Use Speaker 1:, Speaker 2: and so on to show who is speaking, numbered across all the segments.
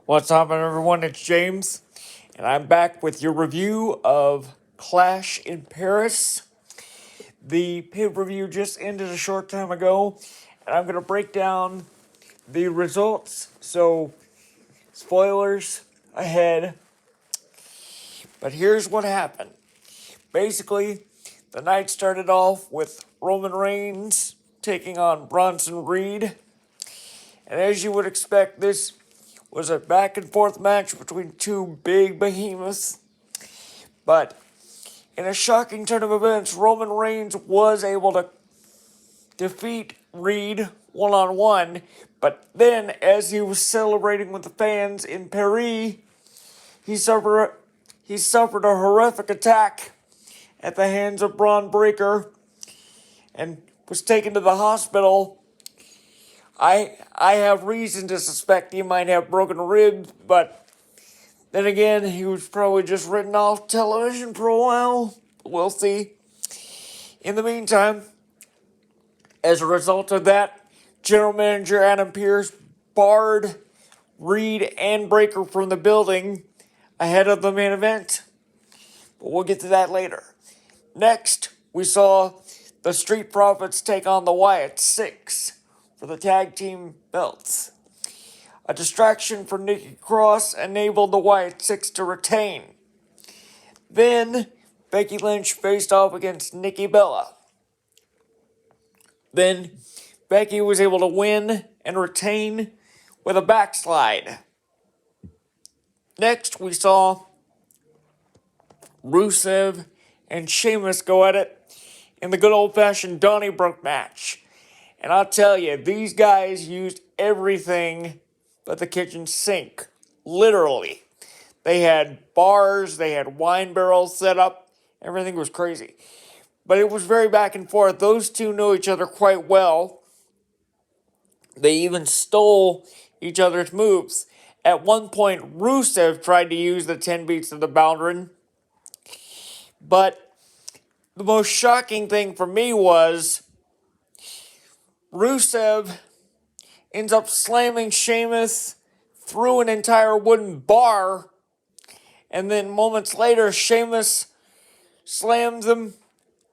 Speaker 1: What's up, everyone? It's James, and I'm back with your review of Clash in Paris. The pay-per-view just ended a short time ago, and I'm going to break down the results. So, spoilers ahead, but here's what happened. Basically, the night started off with Roman Reigns taking on Bronson Reed, and as you would expect, this was a back and forth match between two big behemoths. But in a shocking turn of events, Roman Reigns was able to defeat Reed one-on-one. But then, as he was celebrating with the fans in Paris, he suffered a horrific attack at the hands of Braun Breaker and was taken to the hospital. I have reason to suspect he might have broken ribs, but then again, he was probably just written off television for a while. We'll see. In the meantime, as a result of that, General Manager Adam Pearce barred Reed and Breaker from the building ahead of the main event. But we'll get to that later. Next, we saw the Street Profits take on the Wyatt Six for the tag team belts. A distraction for Nikki Cross enabled the Wyatt Six to retain. Then, Becky Lynch faced off against Nikki Bella. Then, Becky was able to win and retain with a backslide. Next, we saw Rusev and Sheamus go at it in the good old-fashioned Donnybrook match. And I'll tell you, these guys used everything but the kitchen sink. Literally. They had bars, they had wine barrels set up. Everything was crazy. But it was very back and forth. Those two know each other quite well. They even stole each other's moves. At one point, Rusev tried to use the 10 beats of the Bowdrin. But the most shocking thing for me was Rusev ends up slamming Sheamus through an entire wooden bar. And then moments later, Sheamus slams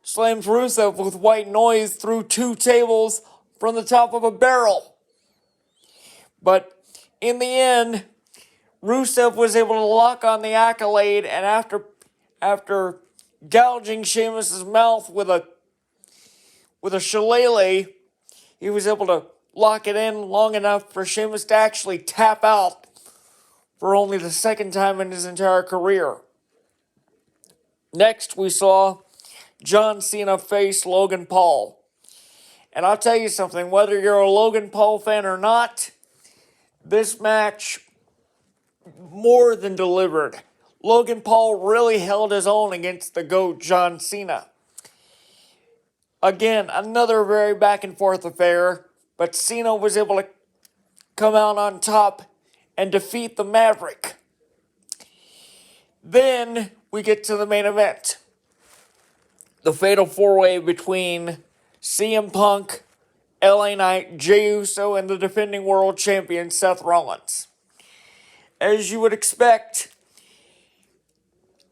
Speaker 1: Rusev with white noise through two tables from the top of a barrel. But in the end, Rusev was able to lock on the accolade, and after gouging Sheamus' mouth with a shillelagh, he was able to lock it in long enough for Sheamus to actually tap out for only the second time in his entire career. Next, we saw John Cena face Logan Paul. And I'll tell you something, whether you're a Logan Paul fan or not, this match more than delivered. Logan Paul really held his own against the GOAT John Cena. Again, another very back and forth affair, but Cena was able to come out on top and defeat the Maverick. Then we get to the main event. The fatal four-way between CM Punk, LA Knight, Jey Uso, and the defending world champion Seth Rollins. As you would expect,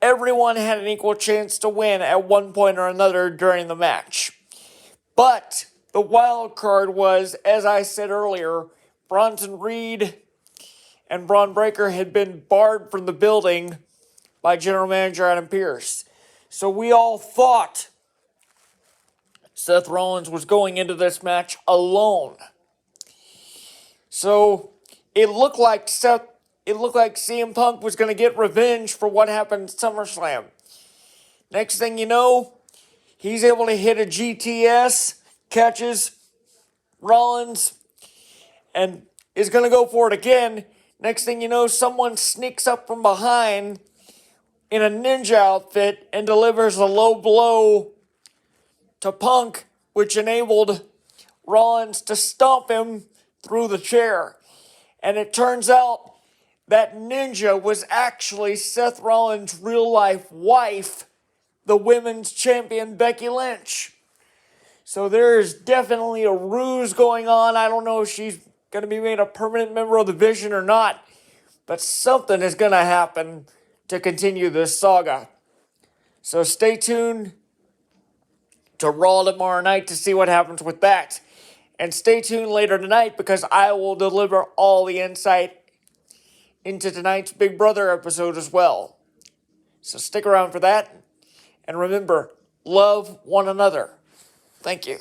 Speaker 1: everyone had an equal chance to win at one point or another during the match. But the wild card was, as I said earlier, Bronson Reed and Braun Breaker had been barred from the building by General Manager Adam Pearce. So we all thought Seth Rollins was going into this match alone. So it looked like CM Punk was going to get revenge for what happened at SummerSlam. Next thing you know, he's able to hit a GTS, catches Rollins, and is going to go for it again. Next thing you know, someone sneaks up from behind in a ninja outfit and delivers a low blow to Punk, which enabled Rollins to stomp him through the chair. And it turns out that ninja was actually Seth Rollins' real-life wife, the women's champion Becky Lynch. So there's definitely a ruse going on. I don't know if she's going to be made a permanent member of the Vision or not. but something is going to happen to continue this saga. So stay tuned to Raw tomorrow night to see what happens with that. And stay tuned later tonight because I will deliver all the insight into tonight's Big Brother episode as well. So stick around for that. And remember, love one another. Thank you.